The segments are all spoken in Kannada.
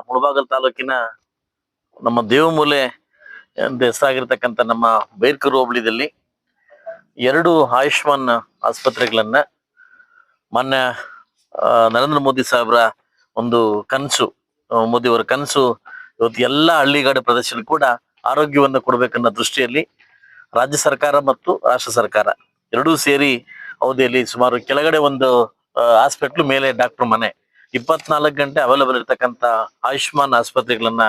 ಮುಳಬಾಗಲ್ ತಾಲೂಕಿನ ನಮ್ಮ ದೇವಮೂಲೆ ಅಂತ ಹೆಸರಾಗಿರ್ತಕ್ಕಂಥ ನಮ್ಮ ಬೈರ್ಕೂರು ಹೋಬಳಿದಲ್ಲಿ 2 ಆಯುಷ್ಮಾನ್ ಆಸ್ಪತ್ರೆಗಳನ್ನ ಮಾನ್ಯ ನರೇಂದ್ರ ಮೋದಿ ಸಾಹೇಬ್ರ ಒಂದು ಕನಸು, ಮೋದಿ ಅವರ ಕನಸು ಇವತ್ತು ಎಲ್ಲ ಹಳ್ಳಿಗಾಡು ಪ್ರದೇಶದಲ್ಲಿ ಕೂಡ ಆರೋಗ್ಯವನ್ನು ಕೊಡಬೇಕನ್ನೋ ದೃಷ್ಟಿಯಲ್ಲಿ ರಾಜ್ಯ ಸರ್ಕಾರ ಮತ್ತು ರಾಷ್ಟ್ರ ಸರ್ಕಾರ ಎರಡೂ ಸೇರಿ ಅವಧಿಯಲ್ಲಿ ಸುಮಾರು ಕೆಳಗಡೆ ಒಂದು ಹಾಸ್ಪಿಟ್ಲು, ಮೇಲೆ ಡಾಕ್ಟರ್ ಮನೆ 24 ಗಂಟೆ ಅವೈಲಬಲ್ ಇರ್ತಕ್ಕಂಥ ಆಯುಷ್ಮಾನ್ ಆಸ್ಪತ್ರೆಗಳನ್ನ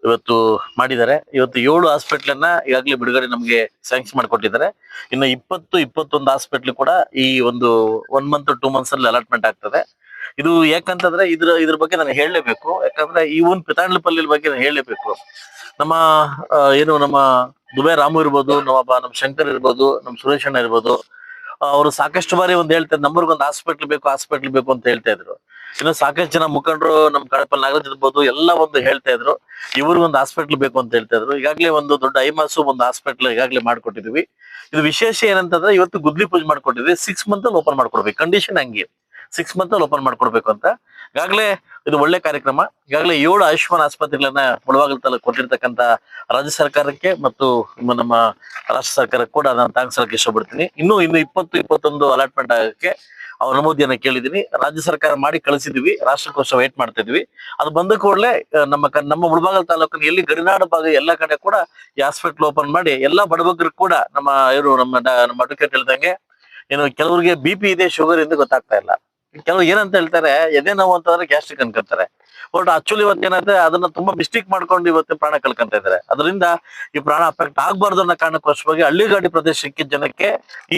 ಇವತ್ತು ಮಾಡಿದ್ದಾರೆ. ಇವತ್ತು 7 ಹಾಸ್ಪಿಟ್ಲನ್ನ ಈಗಾಗಲೇ ಬಿಡುಗಡೆ ನಮಗೆ ಸ್ಯಾಂಕ್ಷನ್ ಮಾಡಿಕೊಟ್ಟಿದ್ದಾರೆ. ಇನ್ನು 21 ಹಾಸ್ಪಿಟ್ಲ್ ಕೂಡ ಈ ಒಂದು 1 ಮಂತ್ 2 ಮಂತ್ಸ್ ಅಲ್ಲಿ ಅಲಾಟ್ಮೆಂಟ್ ಆಗ್ತದೆ. ಇದು ಯಾಕಂತಂದ್ರೆ ಇದ್ರ ಬಗ್ಗೆ ನಾನು ಹೇಳಲೇಬೇಕು. ಯಾಕಂದ್ರೆ ಈ ಒಂದು ಪಿತಾಂಡ್ಲಪಲ್ಲಿ ಬಗ್ಗೆ ನಾನು ಹೇಳಲೇಬೇಕು. ನಮ್ಮ ನಮ್ಮ ದುಬೈ ರಾಮು ಇರ್ಬೋದು, ನಮ್ಮ ಶಂಕರ್ ಇರ್ಬೋದು, ನಮ್ಮ ಸುರೇಶ್ ಅಣ್ಣ ಇರ್ಬೋದು, ಅವರು ಸಾಕಷ್ಟು ಬಾರಿ ಹೇಳ್ತಾರೆ ನಮ್ಮೂರ್ಗೊಂದು ಹಾಸ್ಪಿಟ್ಲ್ ಬೇಕು ಅಂತ ಹೇಳ್ತಾ ಇದ್ರು. ಇನ್ನು ಸಾಕಷ್ಟು ಜನ ಮುಖಂಡರು ನಮ್ಮ ಕಡಪಲ್ಲಿ ನಾಗರಾಜ್ ಇರ್ಬೋದು ಎಲ್ಲ ಹೇಳ್ತಾ ಇದ್ರು ಇವ್ರಿಗೊಂದು ಹಾಸ್ಪಿಟ್ಲ್ ಬೇಕು ಅಂತ ಹೇಳ್ತಾ ಇದ್ರು. ಈಗಾಗಲೇ ಒಂದು ದೊಡ್ಡ ಐಮಾಸು ಒಂದು ಹಾಸ್ಪಿಟ್ಲ್ ಈಗಾಗಲೇ ಮಾಡ್ಕೊಟ್ಟಿದ್ವಿ. ಇದು ವಿಶೇಷ ಏನಂತಂದ್ರೆ ಇವತ್ತು ಗುದ್ಲಿ ಪೂಜೆ ಮಾಡ್ಕೊಟ್ಟಿದ್ವಿ. 6 ಮಂತ್ ಅಲ್ಲಿ ಓಪನ್ ಮಾಡ್ಕೊಡ್ಬೇಕು, ಕಂಡೀಷನ್ ಹಂಗೆ 6 ಮಂತ್ ಅಲ್ಲಿ ಓಪನ್ ಮಾಡ್ಕೊಡ್ಬೇಕು ಅಂತ. ಈಗಾಗಲೇ ಇದು ಒಳ್ಳೆ ಕಾರ್ಯಕ್ರಮ. ಈಗಾಗಲೇ 7 ಆಯುಷ್ಮಾನ್ ಆಸ್ಪತ್ರೆಗಳನ್ನ ಮುಳಬಾಗಿಲು ತಾಲೂಕು ಕೊಟ್ಟಿರ್ತಕ್ಕಂಥ ರಾಜ್ಯ ಸರ್ಕಾರಕ್ಕೆ ಮತ್ತು ನಮ್ಮ ರಾಷ್ಟ್ರ ಸರ್ಕಾರಕ್ಕೆ ಕೂಡ ನಾನು ಥ್ಯಾಂಕ್ಸ್ ಹೇಳಕ್ಕೆ ಇಷ್ಟಪಡ್ತೀನಿ. ಇನ್ನು 20-21 ಅಲಾಟ್ಮೆಂಟ್ ಆಗಕ್ಕೆ ಅವ್ರ ಅನುಮತಿಯನ್ನ ಕೇಳಿದೀನಿ. ರಾಜ್ಯ ಸರ್ಕಾರ ಮಾಡಿ ಕಳಿಸಿದ್ವಿ, ರಾಷ್ಟ್ರಕೋಶ ವೇಟ್ ಮಾಡ್ತಾ ಇದ್ವಿ. ಅದು ಬಂದ ಕೂಡಲೇ ನಮ್ಮ ಮುಳಬಾಗಿಲು ತಾಲೂಕಿನ ಎಲ್ಲಿ ಗಡಿನಾಡು ಭಾಗ ಎಲ್ಲ ಕಡೆ ಕೂಡ ಈ ಹಾಸ್ಪಿಟ್ಲ್ ಓಪನ್ ಮಾಡಿ ಎಲ್ಲಾ ಬಡಬಗ್ಗರು ಕೂಡ ನಮ್ಮ ಅಡ್ವೊಕೇಟ್ ಹೇಳ್ದಂಗೆ ಕೆಲವರಿಗೆ BP ಇದೆ, ಶುಗರ್ ಇದೆ ಗೊತ್ತಾಗ್ತಾ ಇಲ್ಲ. ಕೆಲವ್ರು ಏನಂತ ಹೇಳ್ತಾರೆ, ಎದೆ ನೋವು ಅಂತಂದ್ರೆ ಗ್ಯಾಸ್ಟ್ರಿಕ್ ಅನ್ಕೊಂತಾರೆ. ಬಟ್ ಆಕ್ಚುಲಿ ಇವತ್ತು ಏನಂದ್ರೆ ಅದನ್ನ ತುಂಬಾ ಮಿಸ್ಟೇಕ್ ಮಾಡ್ಕೊಂಡು ಇವತ್ತು ಪ್ರಾಣ ಕಳ್ಕೊಂತ ಇದ್ದಾರೆ. ಅದರಿಂದ ಈ ಪ್ರಾಣ ಅಫೆಕ್ಟ್ ಆಗ್ಬಾರ್ದು ಅನ್ನೋ ಕಾರಣಕ್ಕೋಸ್ಕರವಾಗಿ ಹಳ್ಳಿಗಾಡಿ ಪ್ರದೇಶಕ್ಕೆ ಜನಕ್ಕೆ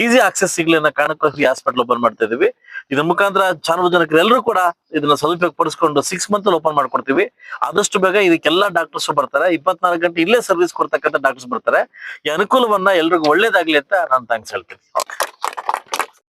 ಈಸಿ ಆಕ್ಸೆಸ್ ಸಿಗ್ಲಿ ಅನ್ನೋ ಕಾರಣಕ್ಕೋಸ್ಕರ ಈ ಹಾಸ್ಪಿಟಲ್ ಓಪನ್ ಮಾಡ್ತಾ ಇದೀವಿ. ಇದ್ರ ಮುಖಾಂತರ ಸಾರ್ವಜನಿಕರು ಎಲ್ಲರೂ ಕೂಡ ಇದನ್ನ ಸದುಪಯೋಗ ಪಡಿಸ್ಕೊಂಡು 6 ಮಂತ್ ಅಲ್ಲಿ ಓಪನ್ ಮಾಡ್ಕೊಡ್ತೀವಿ. ಆದಷ್ಟು ಬೇಗ ಇದಕ್ಕೆಲ್ಲ ಡಾಕ್ಟರ್ಸ್ ಬರ್ತಾರೆ. 24 ಗಂಟೆ ಇಲ್ಲೇ ಸರ್ವಿಸ್ ಕೊಡ್ತಕ್ಕಂಥ ಡಾಕ್ಟರ್ಸ್ ಬರ್ತಾರೆ. ಈ ಅನುಕೂಲವನ್ನ ಎಲ್ರಿಗೂ ಒಳ್ಳೇದಾಗ್ಲಿ ಅಂತ ನಾನು ಥ್ಯಾಂಕ್ಸ್ ಹೇಳ್ತೀನಿ.